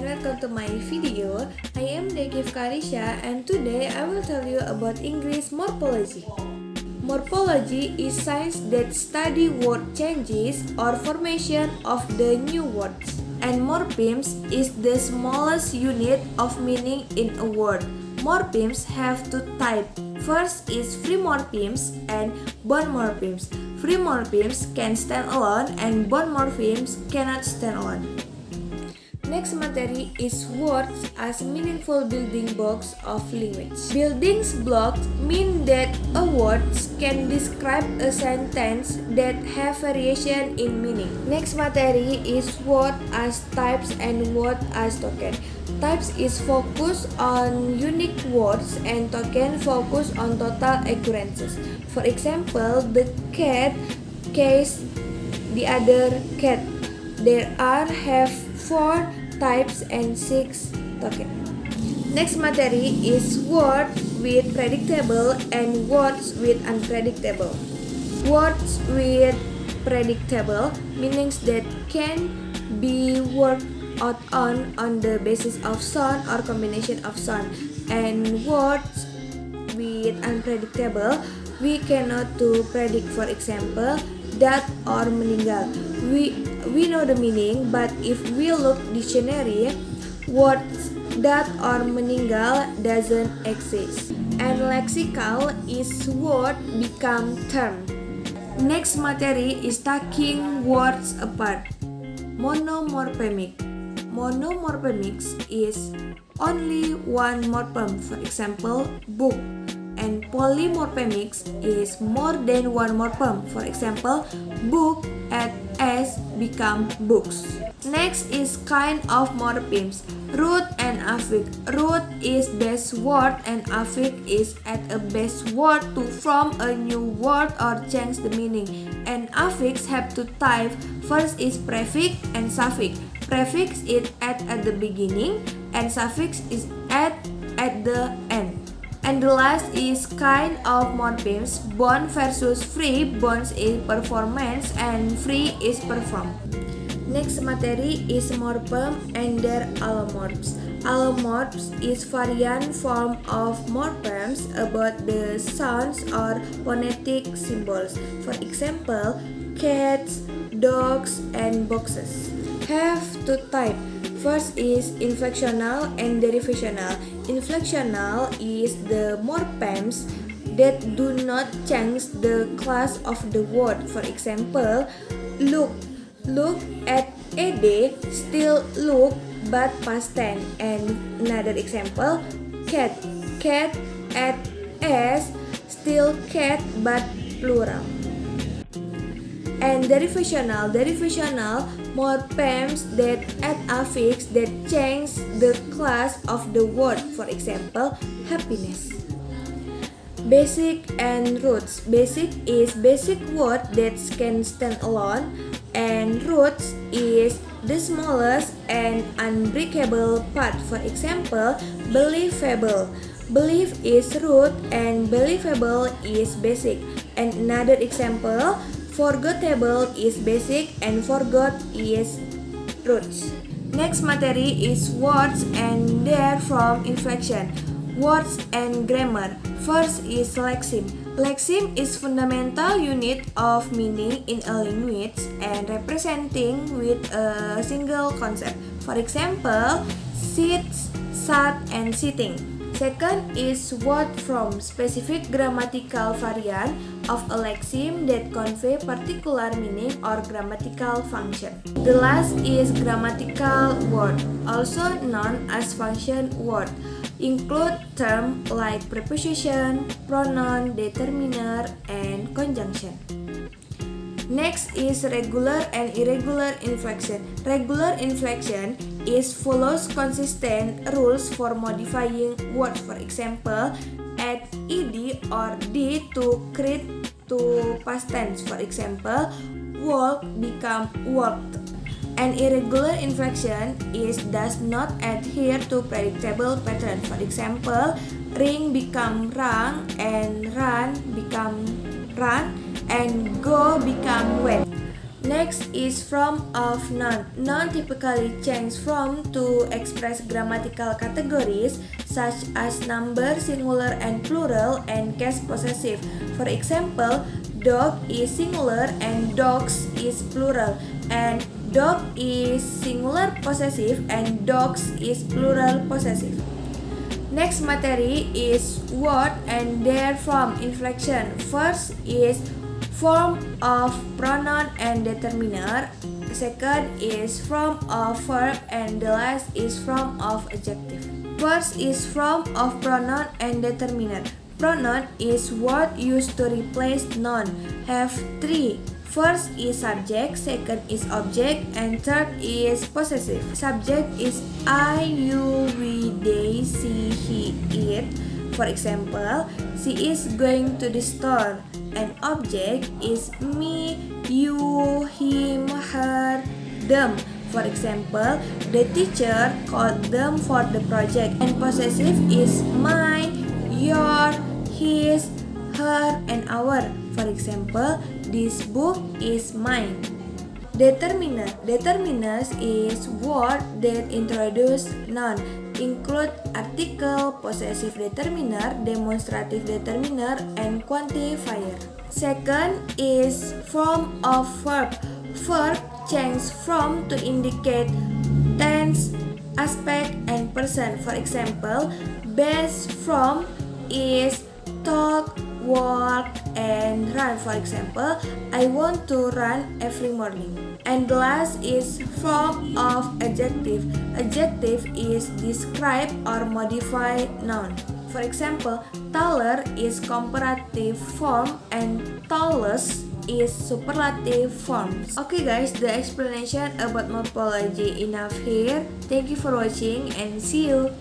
welcome to my video. I am Dekiv Karisha and today I will tell you about English morphology. Morphology is science that study word changes or formation of the new words. And morphemes is the smallest unit of meaning in a word. Morphemes have two types. First is free morphemes and bond morphemes. Free morphemes can stand alone and bond morphemes cannot stand alone. Next materi is words as meaningful building blocks of language. Building blocks mean that a word can describe a sentence that have variation in meaning. Next materi is word as types and word as token. Types is focus on unique words and token focus on total occurrences. For example, the cat case the other cat. There have 4 types and 6 tokens. Next materi is words with predictable and words with unpredictable. Words with predictable meanings that can be worked out on the basis of sound or combination of sound. And words with unpredictable we cannot to predict. For example, death or meninggal. We know the meaning, but if we look dictionary, words death or meninggal doesn't exist. And lexical is word become term. Next materi is taking words apart. Monomorphemic. Monomorphemics is only one morphem. For example, book. And polymorphemics is more than one morphem. For example, book and as become books. Next is kind of morphemes. Root and affix. Root is base word and affix is at a base word to form a new word or change the meaning. And affix have two types. First is prefix and suffix. Prefix is at the beginning and suffix is at the end. And the last is kind of morphemes. Bond versus free. Bonds is performance and free is perform. Next materi is morphem and their allomorphs. Allomorphs is variant form of morphemes about the sounds or phonetic symbols. For example, cats, dogs, and boxes. Have two types. First is inflectional and derivational. Inflectional is the morphemes that do not change the class of the word. For example, look. Look at ed, still look but past tense. And another example, cat. Cat at s, still cat but plural. And derivational morphemes that add affix that change the class of the word. For example, happiness. Basic and roots. Basic is basic word that can stand alone, and roots is the smallest and unbreakable part. For example, believable. Belief is root and believable is basic. And another example, forgettable is basic and forgot is roots. Next materi is words and their form inflection. Words and grammar. First is lexeme. Lexeme is fundamental unit of meaning in a language and representing with a single concept. For example, sits, sat, and sitting. Second is word from specific grammatical variant of a lexeme that convey particular meaning or grammatical function. The last is grammatical word, also known as function word. Include terms like preposition, pronoun, determiner, and conjunction. Next is regular and irregular inflection. Regular inflection is follows consistent rules for modifying words. For example, add ed or d to create to past tense. For example, walk become walked. An irregular inflection does not adhere to predictable pattern. For example, ring become rang and run become run and go become went. Next is from of noun. Noun typically change from to express grammatical categories such as number, singular and plural, and case possessive. For example, dog is singular and dogs is plural, and dog is singular possessive and dogs is plural possessive. Next materi is word and their form inflection. First is form of pronoun and determiner. Second is form of verb, and the last is form of adjective. First is form of pronoun and determiner. Pronoun is word used to replace noun. Have three. First is subject, second is object, and third is possessive. Subject is I, you, we, they, she, he, it. For example, she is going to the store. And object is me, you, him, her, them. For example, the teacher called them for the project. And possessive is mine, your, his, her, and our. For example, this book is mine. Determiner. Determiners is word that introduce noun. Include article, possessive determiner, demonstrative determiner, and quantifier. Second is form of verb. Verb change from to indicate tense, aspect, and person. For example, best from is talk, walk, and run. For example, I want to run every morning. And the last is form of adjective. Adjective is describe or modify noun. For example, taller is comparative form and tallest is superlative forms. Okay guys, the explanation about morphology enough here. Thank you for watching and see you.